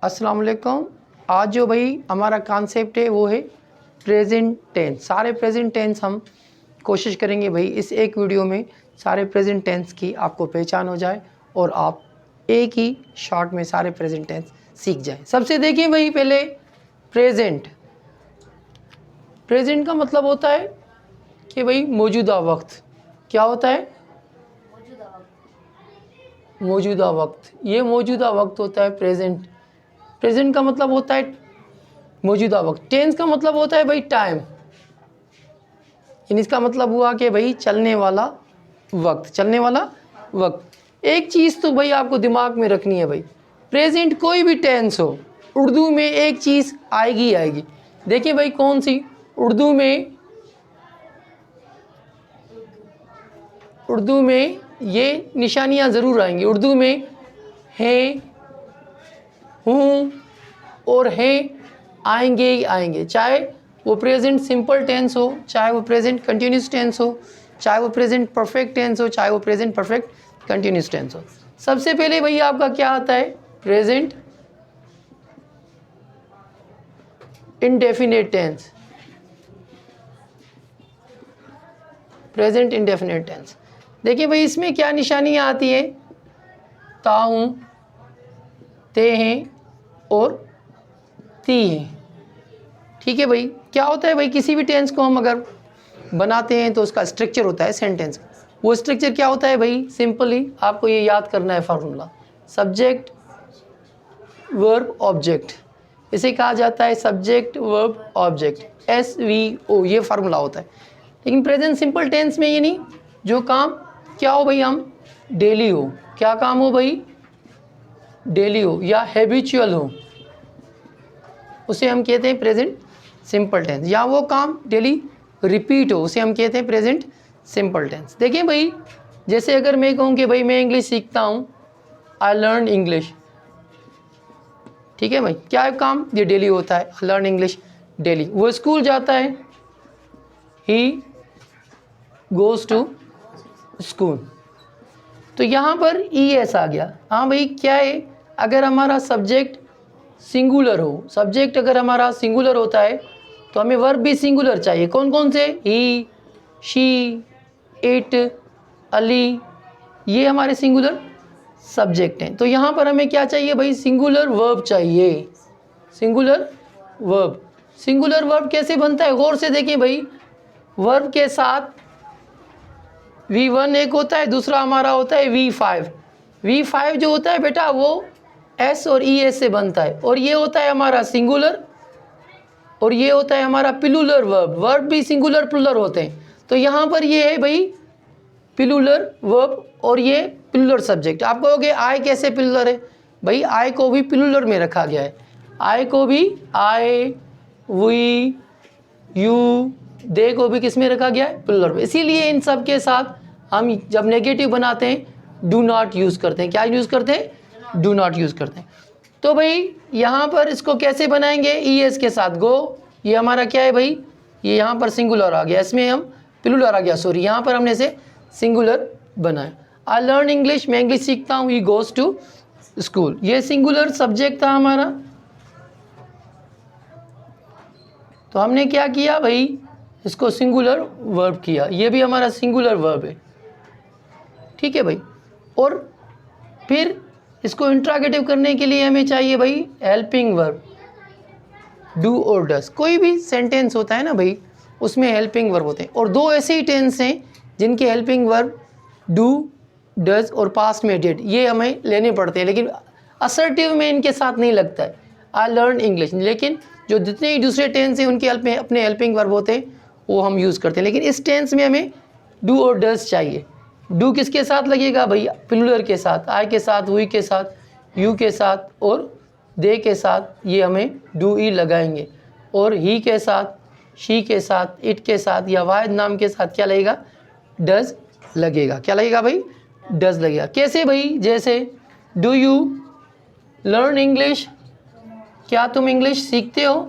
अस्सलाम वालेकुम। आज जो भाई हमारा कॉन्सेप्ट है वो है प्रेजेंट टेंस। सारे प्रेजेंट टेंस हम कोशिश करेंगे भाई इस एक वीडियो में सारे प्रेजेंट टेंस की आपको पहचान हो जाए और आप एक ही शॉट में सारे प्रेजेंट टेंस सीख जाएं। सबसे देखिए भाई पहले प्रेजेंट। प्रेजेंट का मतलब होता है कि भाई मौजूदा वक्त। क्या होता है? मौजूदा वक्त। ये मौजूदा वक्त होता है प्रेजेंट। प्रेजेंट का मतलब होता है मौजूदा वक्त। टेंस का मतलब होता है भाई टाइम। इसका मतलब हुआ कि भाई चलने वाला वक्त, चलने वाला वक्त। एक चीज़ तो भाई आपको दिमाग में रखनी है भाई, प्रेजेंट कोई भी टेंस हो उर्दू में एक चीज़ आएगी आएगी। देखिए भाई कौन सी उर्दू में ये निशानियाँ ज़रूर आएंगी। उर्दू में हैं, हूँ और हैं आएंगे ही आएंगे, चाहे वो प्रेजेंट सिंपल टेंस हो, चाहे वो प्रेजेंट कंटिन्यूस टेंस हो, चाहे वो प्रेजेंट परफेक्ट टेंस हो, चाहे वो प्रेजेंट परफेक्ट कंटिन्यूस टेंस हो। सबसे पहले भाई आपका क्या आता है? Present indefinite tense. Present indefinite tense. देखिए भाई इसमें क्या निशानियाँ आती है? ता हूँ, ते हैं और ती हैं। ठीक है भाई। क्या होता है भाई, किसी भी टेंस को हम अगर बनाते हैं तो उसका स्ट्रक्चर होता है सेंटेंस। वो स्ट्रक्चर क्या होता है भाई? सिंपली आपको ये याद करना है फार्मूला, सब्जेक्ट वर्ब ऑब्जेक्ट। इसे कहा जाता है सब्जेक्ट वर्ब ऑब्जेक्ट, SVO। ये फार्मूला होता है। लेकिन प्रेजेंट सिंपल टेंस में ये नहीं। जो काम क्या हो भाई, हम डेली हो, क्या काम हो भाई? डेली हो या हैबिचुअल हो, उसे हम कहते हैं प्रेजेंट सिंपल टेंस। या वो काम डेली रिपीट हो, उसे हम कहते हैं प्रेजेंट सिंपल टेंस। देखिए भाई जैसे अगर मैं कहूँ कि भाई मैं इंग्लिश सीखता हूँ, आई लर्न इंग्लिश। ठीक है भाई, क्या है काम? ये डेली होता है, आई लर्न इंग्लिश डेली। वो स्कूल जाता है, ही गोज़ टू स्कूल। तो यहाँ पर ES आ गया। हाँ भाई क्या है, अगर हमारा सब्जेक्ट सिंगुलर हो, सब्जेक्ट अगर हमारा सिंगुलर होता है तो हमें वर्ब भी सिंगुलर चाहिए। कौन कौन से? ही, शी, इट, अली, ये हमारे सिंगुलर सब्जेक्ट हैं। तो यहाँ पर हमें क्या चाहिए भाई? सिंगुलर वर्ब चाहिए। Singular verb. सिंगुलर वर्ब कैसे बनता है? गौर से देखिए भाई, वर्ब के साथ V1 एक होता है, दूसरा हमारा होता है V5। V5 जो होता है बेटा वो S और ES से बनता है, और ये होता है हमारा सिंगुलर, और ये होता है हमारा प्लूरल वर्ब। वर्ब भी सिंगुलर प्लूरल होते हैं। तो यहाँ पर ये है भाई प्लूरल वर्ब और ये प्लूरल सब्जेक्ट। आप कहोगे आई कैसे प्लूरल है? भाई आई को भी प्लूरल में रखा गया है। आई को भी, आई, वी, यू, दे को भी किस में रखा गया है? प्लूरल में। इसीलिए इन सब के साथ हम जब नेगेटिव बनाते हैं डू नॉट यूज़ करते हैं। क्या यूज़ करते हैं? डू नॉट यूज़ करते हैं। तो भाई यहाँ पर इसको कैसे बनाएंगे? ES के साथ गो। ये हमारा क्या है भाई? ये यहाँ पर सिंगुलर आ गया, इसमें हम प्लूरल आ गया, सॉरी। यहाँ पर हमने इसे सिंगुलर बनाया। आई लर्न इंग्लिश, मैं इंग्लिश सीखता हूँ। ही गोज़ टू स्कूल, ये सिंगुलर सब्जेक्ट था हमारा। तो हमने क्या किया भाई? इसको सिंगुलर वर्ब किया। ये भी हमारा सिंगुलर वर्ब है। ठीक है भाई। और फिर इसको इंट्रागेटिव करने के लिए हमें चाहिए भाई हेल्पिंग वर्ब, डू और डस। कोई भी सेंटेंस होता है ना भाई, उसमें हेल्पिंग वर्ब होते हैं। और दो ऐसे ही टेंस हैं जिनके हेल्पिंग वर्ब डू, डज और पास्ट में डिड, ये हमें लेने पड़ते हैं। लेकिन असर्टिव में इनके साथ नहीं लगता है, आई लर्न इंग्लिश। लेकिन जो जितने ही दूसरे टेंस हैं उनके अपने हेल्पिंग वर्ब होते हैं, वो हम यूज़ करते हैं। लेकिन इस टेंस में हमें डू और डज चाहिए। डू किसके साथ लगेगा भाई? प्लूरल के साथ, आई के साथ, वी के साथ, यू के साथ और दे के साथ ये हमें डू ई लगाएंगे। और ही के साथ, शी के साथ, इट के साथ या वाहिद नाम के साथ क्या लगेगा? डज लगेगा। क्या लगेगा भाई? डज लगेगा। कैसे भाई? जैसे डू यू लर्न इंग्लिश, क्या तुम इंग्लिश सीखते हो?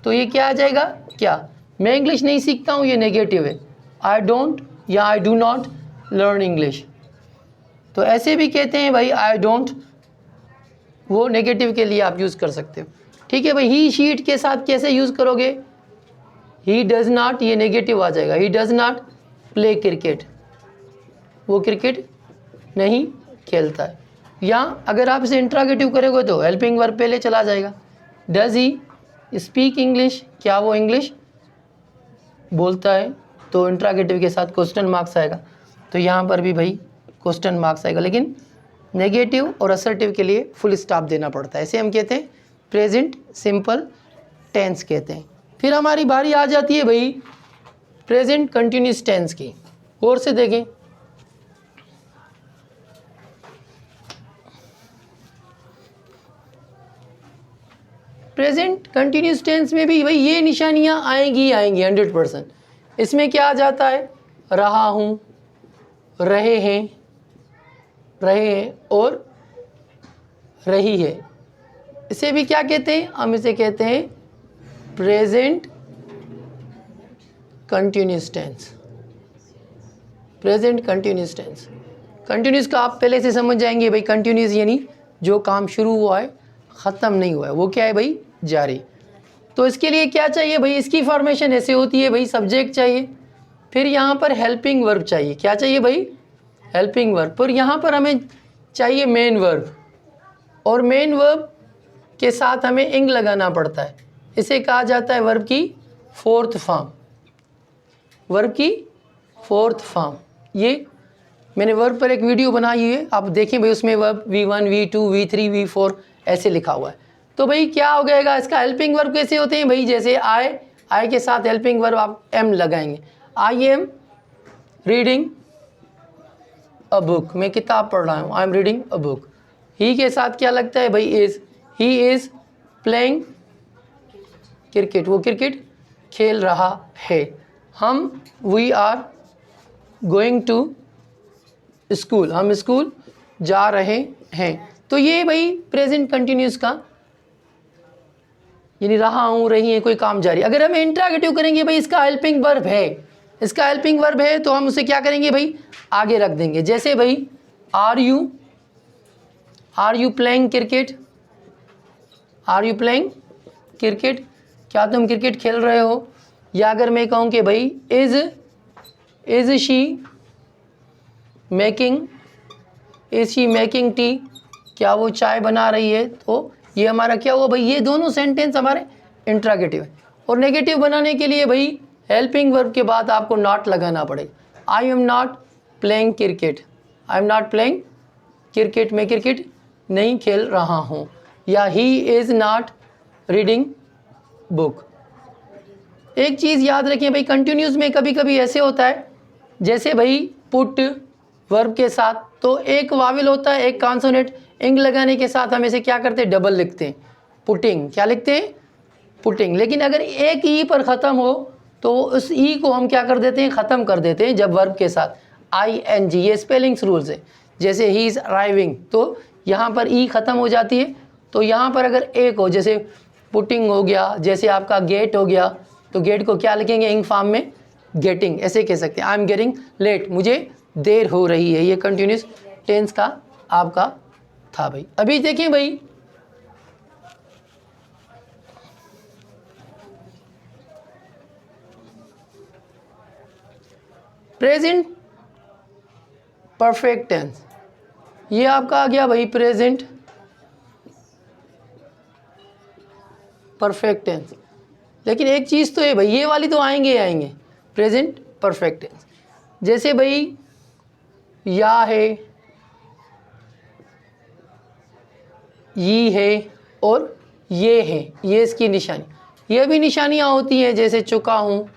तो ये क्या आ जाएगा? क्या? मैं इंग्लिश नहीं सीखता हूँ, ये नेगेटिव है। आई डोंट या I do not learn English. तो ऐसे भी कहते हैं भाई आई डोंट वो नेगेटिव के लिए आप यूज़ कर सकते हो। ठीक है भाई, ही शीट के साथ कैसे यूज़ करोगे, ही डज़ नॉट, ये नेगेटिव आ जाएगा, he does not play cricket, वो क्रिकेट नहीं खेलता है। या अगर आप इसे इंट्रागेटिव करोगे तो हेल्पिंग वर्ब पहले चला जाएगा। डज़ ही स्पीक इंग्लिश, क्या वो इंग्लिश बोलता है, तो इंट्रागेटिव के साथ क्वेश्चन मार्क्स आएगा। तो यहाँ पर भी भाई क्वेश्चन मार्क्स आएगा, लेकिन नेगेटिव और असर्टिव के लिए फुल स्टॉप देना पड़ता है। इसे हम कहते हैं प्रेजेंट सिंपल टेंस कहते हैं। फिर हमारी बारी आ जाती है भाई प्रेजेंट कंटिन्यूस टेंस की। और से देखें, प्रेजेंट कंटिन्यूस टेंस में भी भाई ये निशानियां आएंगी 100%। इसमें क्या आ जाता है, रहा हूँ, रहे हैं और रही है। इसे भी क्या कहते हैं, हम इसे कहते हैं present continuous tense. Present continuous tense, continuous का आप पहले से समझ जाएंगे भाई, कंटिन्यूस यानी जो काम शुरू हुआ है ख़त्म नहीं हुआ है, वो क्या है भाई, जारी। तो इसके लिए क्या चाहिए भाई, इसकी फॉर्मेशन ऐसे होती है भाई, सब्जेक्ट चाहिए, फिर यहाँ पर हेल्पिंग वर्ब चाहिए। क्या चाहिए भाई, हेल्पिंग वर्ब। फिर यहाँ पर हमें चाहिए मेन वर्ब, और मेन वर्ब के साथ हमें इंग लगाना पड़ता है। इसे कहा जाता है वर्ब की फोर्थ फॉर्म, वर्ब की फोर्थ फॉर्म। ये मैंने वर्ब पर एक वीडियो बनाई है, आप देखें भाई, उसमें verb V1 V2 V3 V4 ऐसे लिखा हुआ है। तो भाई क्या हो जाएगा, इसका हेल्पिंग वर्ब कैसे होते हैं भाई, जैसे आई के साथ हेल्पिंग वर्ब आप एम लगाएंगे, I am reading a book, मैं किताब पढ़ रहा हूँ, I am reading a book. He के साथ क्या लगता है भाई, is, he is playing cricket, वो क्रिकेट खेल रहा है। हम, we are going to school, हम स्कूल जा रहे हैं। तो ये भाई प्रेजेंट कंटिन्यूस का, यानी रहा हूँ, रही है, कोई काम जारी। अगर हम इंट्रागेटिव करेंगे भाई, इसका हेल्पिंग वर्ब है, इसका हेल्पिंग वर्ब है, तो हम उसे क्या करेंगे भाई, आगे रख देंगे। जैसे भाई are you playing cricket, are you playing cricket, क्या तुम क्रिकेट खेल रहे हो। या अगर मैं कहूँ कि भाई इज़ शी मेकिंग टी, क्या वो चाय बना रही है, तो ये हमारा क्या हुआ भाई, ये दोनों सेंटेंस हमारे इंट्रागेटिव है। और नेगेटिव बनाने के लिए भाई हेल्पिंग वर्ब के बाद आपको नॉट लगाना पड़ेगा। I am not playing cricket, I am not playing cricket, मैं क्रिकेट नहीं खेल रहा हूँ। या he is not reading book. एक चीज़ याद रखें भाई, कंटिन्यूस में कभी कभी ऐसे होता है, जैसे भाई पुट वर्ब के साथ तो एक वाविल होता है, एक कॉन्सोनेंट, इंग लगाने के साथ हम इसे क्या करते हैं, डबल लिखते हैं, पुटिंग। क्या लिखते हैं, पुटिंग। लेकिन अगर एक ई पर ख़त्म हो तो उस ई को हम क्या कर देते हैं, ख़त्म कर देते हैं जब वर्ब के साथ ING। ये स्पेलिंग्स रूल्स है। जैसे ही इज़ अराइविंग, तो यहाँ पर ई ख़त्म हो जाती है, तो यहाँ पर अगर एक हो, जैसे पुटिंग हो गया, जैसे आपका गेट हो गया, तो गेट को क्या लिखेंगे, इंग फॉर्म में गेटिंग, ऐसे कह सकते हैं। आई एम गेटिंग लेट, मुझे देर हो रही है। ये कंटिन्यूस टेंस का आपका था भाई। अभी देखें भाई, प्रेजेंट परफेक्ट टेंस, ये आपका आ गया भाई प्रेजेंट परफेक्ट टेंस। लेकिन एक चीज़ तो है भाई, ये वाली तो आएंगे प्रेजेंट परफेक्ट टेंस। जैसे भाई या है, ये है और ये है, ये इसकी निशानी। ये भी निशानियाँ होती हैं, जैसे चुका हूँ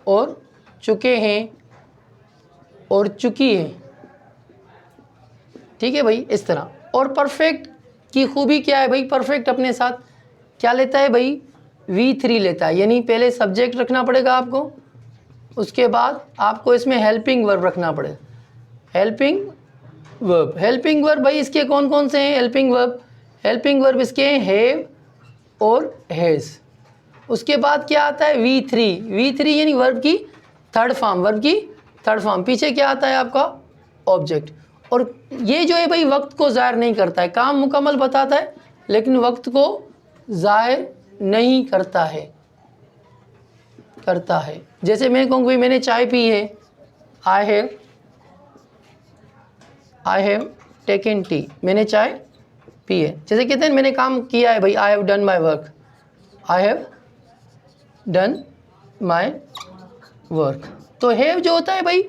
और चुके हैं और चुकी है। ठीक है भाई, इस तरह। और परफेक्ट की खूबी क्या है भाई, परफेक्ट अपने साथ क्या लेता है भाई, V3 लेता है। यानी पहले सब्जेक्ट रखना पड़ेगा आपको, उसके बाद आपको इसमें हेल्पिंग वर्ब रखना पड़ेगा। हेल्पिंग वर्ब भाई इसके कौन कौन से हैं, हेल्पिंग वर्ब इसके हैं हैव और हैज़। उसके बाद क्या आता है, V3 यानी वर्ब की थर्ड फॉर्म, पीछे क्या आता है आपका, ऑब्जेक्ट। और ये जो है भाई वक्त को ज़ाहिर नहीं करता है, काम मुकम्मल बताता है लेकिन वक्त को ज़ाहिर नहीं करता है। जैसे मैं कहूँ भाई मैंने चाय पी है, आई हैव टेकन टी, मैंने चाय पी है। जैसे कहते हैं मैंने काम किया है भाई, I have done my work, I have done my work. तो हैव जो होता है भाई,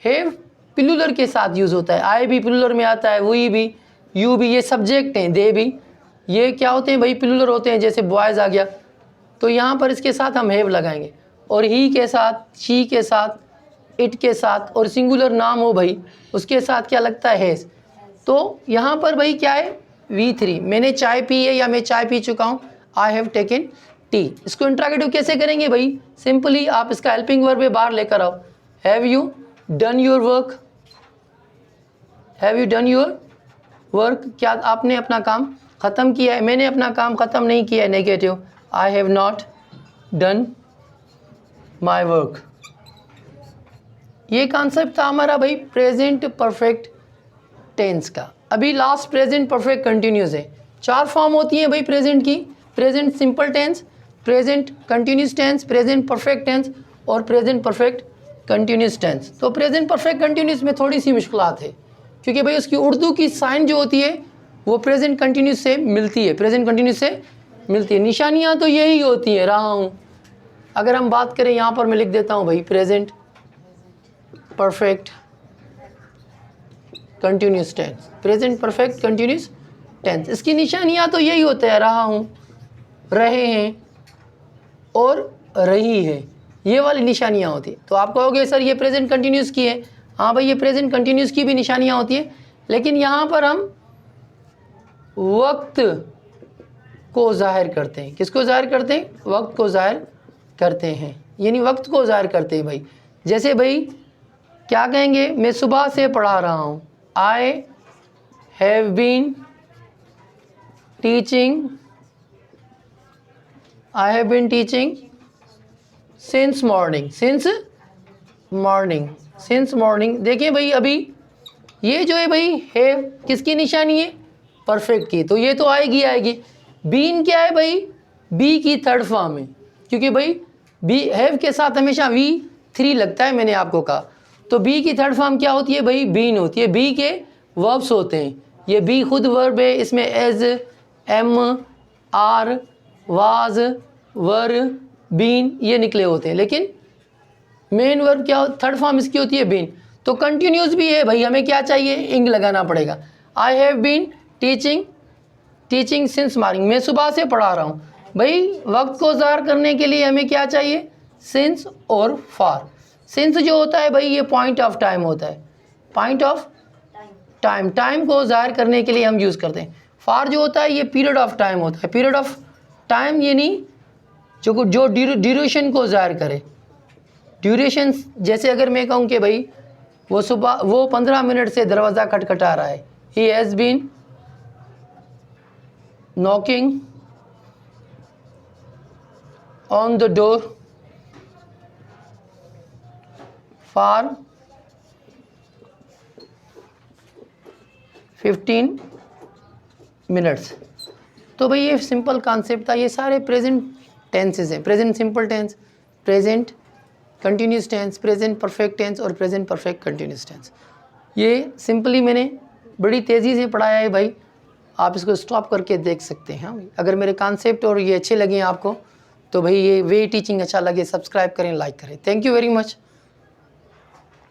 हैव प्लूरल के साथ यूज़ होता है, आई भी प्लूरल में आता है, वी भी, यू भी, ये सब्जेक्ट हैं, दे भी, ये क्या होते हैं भाई प्लूरल होते हैं। जैसे बॉयज़ आ गया तो यहाँ पर इसके साथ हम हैव लगाएंगे, और ही के साथ, शी के साथ, इट के साथ, और सिंगुलर नाम हो भाई उसके साथ क्या लगता है, हैज़। तो यहाँ पर भाई क्या है, V3, मैंने चाय पी है या मैं चाय पी चुका हूँ, आई हैव टेकन टी। इसको इंट्रोगेटिव कैसे करेंगे भाई, सिंपली आप इसका हेल्पिंग वर्ब में बाहर लेकर आओ, have you done your work, have you done your work, क्या आपने अपना काम ख़त्म किया है, मैंने अपना काम ख़त्म नहीं किया है, negative, I have not done my work. ये कॉन्सेप्ट था हमारा भाई प्रेजेंट परफेक्ट टेंस का। अभी लास्ट प्रेजेंट परफेक्ट कंटिन्यूस है। 4 फॉर्म होती हैं भाई प्रेजेंट की, present simple tense, present continuous tense, present perfect tense और प्रेजेंट परफेक्ट कंटिन्यूस टेंस। तो प्रेजेंट परफेक्ट कंटिन्यूस में थोड़ी सी मुश्किलात है क्योंकि भाई उसकी उर्दू की साइन जो होती है वो प्रेजेंट कंटिन्यूस से मिलती है, प्रेजेंट कंटिन्यूस से मिलती है। निशानियाँ तो यही होती हैं, रहा हूँ। अगर हम बात करें यहाँ पर मैं लिख देता हूँ भाई present perfect continuous tense, present perfect continuous tense, इसकी निशानियाँ तो यही होते हैं, रहा हूँ, रहे हैं और रही है, ये वाली निशानियाँ होती है। तो आप कहोगे सर ये प्रेजेंट कंटिन्यूस की है, हाँ भाई ये प्रेजेंट कंटिन्यूस की भी निशानियाँ होती हैं, लेकिन यहाँ पर हम वक्त को ज़ाहिर करते हैं। किसको ज़ाहिर करते हैं, वक्त को ज़ाहिर करते हैं, यानी वक्त को ज़ाहिर करते हैं भाई। जैसे भाई क्या कहेंगे, मैं सुबह से पढ़ा रहा हूँ, I have been teaching, I have been teaching since morning, since morning, since morning. देखिए भाई अभी ये जो है भाई हैव किसकी निशानी है, परफेक्ट की, तो ये तो आएगी। बीन क्या है भाई, बी की थर्ड फॉर्म है, क्योंकि भाई बी हैव के साथ हमेशा V3 लगता है, मैंने आपको कहा। तो बी की थर्ड फॉर्म क्या होती है भाई, बीन होती है। बी के वर्ब्स होते हैं, ये बी खुद वर्ब है, इसमें is, am, are, was, were, been ये निकले होते हैं, लेकिन मेन वर्ब क्या थर्ड फॉर्म इसकी होती है, बीन। तो कंटिन्यूस भी है भाई, हमें क्या चाहिए, इंग लगाना पड़ेगा। I have been teaching since morning, मैं सुबह से पढ़ा रहा हूँ। भाई वक्त को ज़ाहिर करने के लिए हमें क्या चाहिए, सिंस और फॉर। सिंस जो होता है भाई ये पॉइंट ऑफ टाइम होता है, पॉइंट ऑफ टाइम, टाइम को ज़ाहिर करने के लिए हम यूज़ करते हैं। फॉर जो होता है ये पीरियड ऑफ टाइम होता है, पीरियड ऑफ टाइम यानी जो ड्यूरेशन को ज़ाहिर करे। ड्यूरेशन जैसे अगर मैं कहूँ कि भाई वो 15 मिनट से दरवाज़ा खटखटा रहा है, he has been knocking on the door for 15 minutes. तो भाई ये सिंपल कॉन्सेप्ट था। ये सारे प्रेजेंट टेंसेस हैं, present simple tense, present continuous tense, present perfect tense और प्रेजेंट परफेक्ट कंटिन्यूस टेंस। ये सिंपली मैंने बड़ी तेज़ी से पढ़ाया है भाई, आप इसको स्टॉप करके देख सकते हैं। अगर मेरे कॉन्सेप्ट और ये अच्छे लगे आपको तो भाई ये वे टीचिंग अच्छा लगे, सब्सक्राइब करें, लाइक करें। Thank you very much.